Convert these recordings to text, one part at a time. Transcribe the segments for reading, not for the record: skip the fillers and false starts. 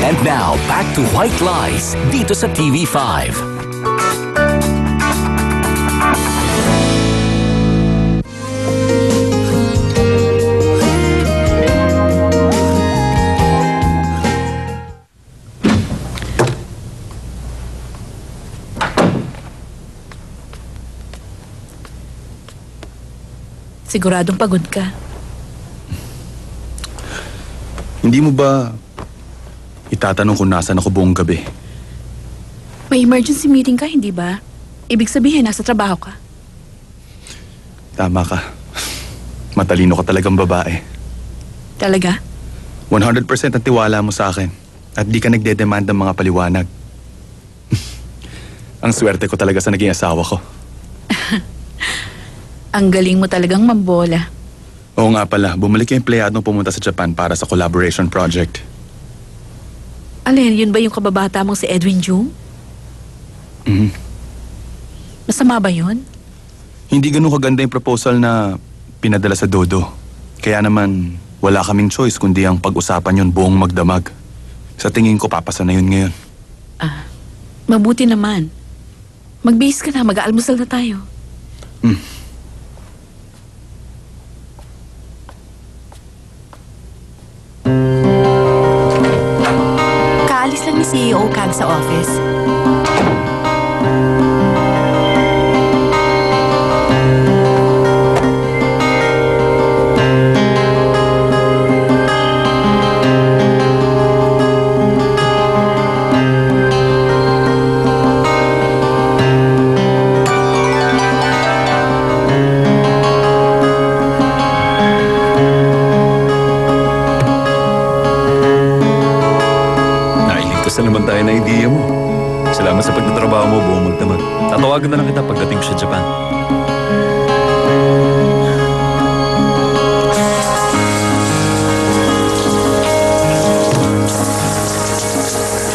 And now, back to White Lies dito sa TV5. Siguradong pagod ka. Hindi mo ba itatanong kung nasaan ako buong gabi? May emergency meeting ka, hindi ba? Ibig sabihin, nasa trabaho ka. Tama ka. Matalino ka talagang babae. Talaga? 100% ang tiwala mo sa akin. At di ka nagde-demand ng mga paliwanag. Ang swerte ko talaga sa naging asawa ko. Ang galing mo talagang mambola. Oo nga pala, bumalik yung empleyadong pumunta sa Japan para sa collaboration project. Alin, yun ba yung kababata mong si Edwin Jung? Masama ba yun? Hindi ganun kaganda yung proposal na pinadala sa Dodo. Kaya naman, wala kaming choice kundi ang pag-usapan yun buong magdamag. Sa tingin ko, papasa na yun ngayon. Mabuti naman. Magbihis ka na, mag-aalmusal na tayo. Kaalis lang ni CEO Kang sa office. Basta naman tayo na idea mo. Salamat sa pagtatrabaho mo buong magdamag. Tatawagan na lang kita pagdating ko sa Japan.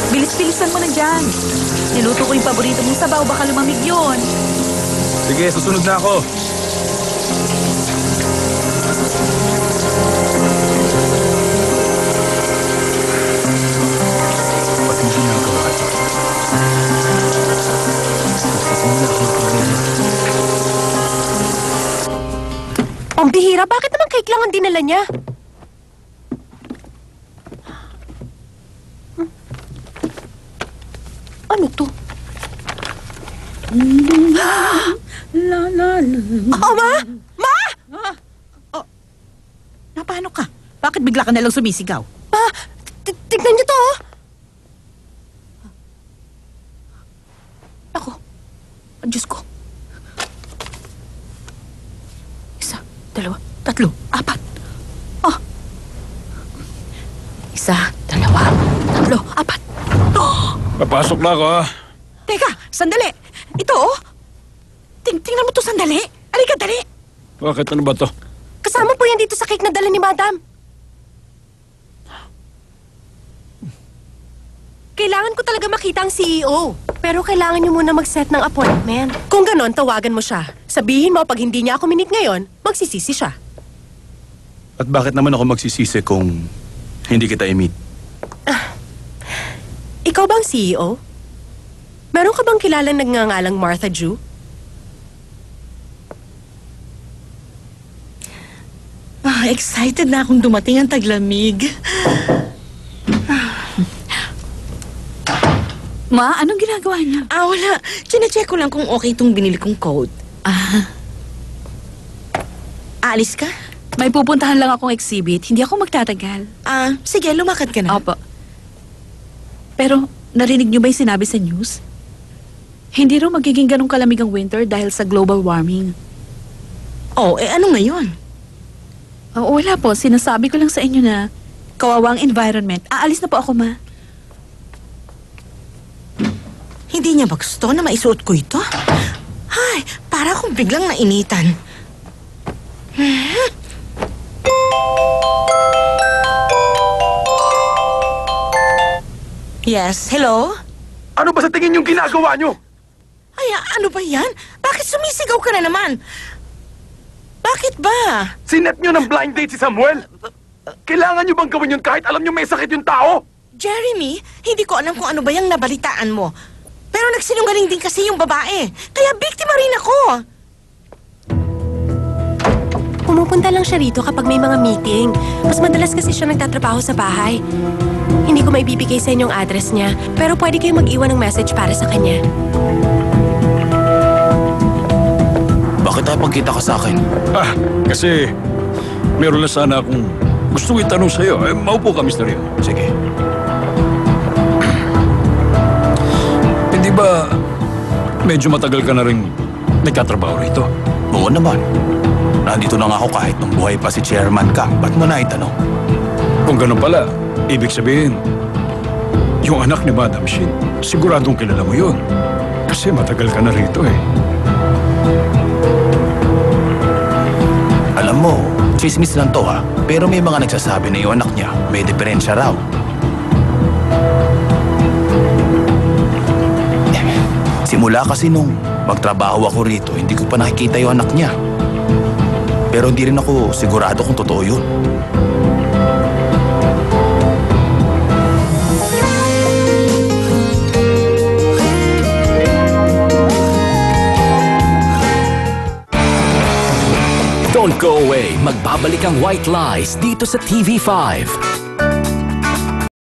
Bilis-bilisan mo na dyan. Niluto ko yung paborito mong sabaw, baka lumamig yun. Sige, susunod na ako. Ang bihira, bakit naman cake lang ang dinala niya? Ano to? Oh, Ma! Ma! Paano ka? Bakit bigla ka nalang sumisigaw? Ma! Tignan niyo to, oh! Ako. Ang Diyos ko. Isa, dalawa, tatlo, apat. Oh. Isa, dalawa, tatlo, apat. Oh. Papasok na ako, ha? Teka, sandali. Ito, oh. Tingnan mo to sandali. Halika, dali. Bakit? Ano ba to? Kasama po yan dito sa cake na dala ni Madam. Kailangan ko talaga makita ang CEO. Pero kailangan niyo muna mag-set ng appointment. Kung ganon, tawagan mo siya. Sabihin mo, pag hindi niya ako minute ngayon, magsisisi siya. At bakit naman ako magsisisi kung hindi kita i-meet? Ikaw bang CEO? Meron ka bang kilalang nagngangalang Martha Ju? Excited na akong dumating ang taglamig. Ma, anong ginagawa niya? Wala. Chine-check ko lang kung okay itong binili kong coat. Aalis ka? May pupuntahan lang akong exhibit. Hindi ako magtatagal. Sige, lumakad ka na. Opo. Pero, narinig niyo ba yung sinabi sa news? Hindi raw magiging ganong kalamig ang winter dahil sa global warming. Ano ngayon? Wala po. Sinasabi ko lang sa inyo na kawawang environment. Aalis na po ako, Ma. Hindi niya ba gusto na maisuot ko ito? Ay, para akong biglang nainitan. Yes, hello? Ano ba sa tingin yung ginagawa nyo? Ay, ano ba yan? Bakit sumisigaw ka na naman? Bakit ba? Sinet nyo ng blind date si Samuel? Kailangan nyo bang gawin yun kahit alam nyo may sakit yung tao? Jeremy, hindi ko alam kung ano ba yung nabalitaan mo. Pero nagsinungaling din kasi yung babae. Kaya biktima rin ako. Pumupunta lang siya rito kapag may mga meeting. Mas madalas kasi siya nagtatrabaho sa bahay. Hindi ko maibibigay sa inyo ang address niya, pero pwede kayo mag-iwan ng message para sa kanya. Bakit tayo pagkita ka sa akin? Kasi meron lang sana akong gustong itanong sa'yo. Maupo ka, Mr. Rio. Sige. Hindi ba medyo matagal ka na rin nagtatrabaho rito? Oo naman. Nandito na nga ako kahit nung buhay pa si Chairman ka. Ba't mo na itanong? Kung ganun pala, ibig sabihin, yung anak ni Madam Shin, siguradong kilala mo yun. Kasi matagal ka na rito eh. Alam mo, chismis lang to ha. Pero may mga nagsasabi na yung anak niya may diferensya raw. Simula kasi nung magtrabaho ako rito, hindi ko pa nakikita yung anak niya. Pero hindi rin ako sigurado kung totoo yun. Don't go away. Magbabalik ang White Lies dito sa TV5.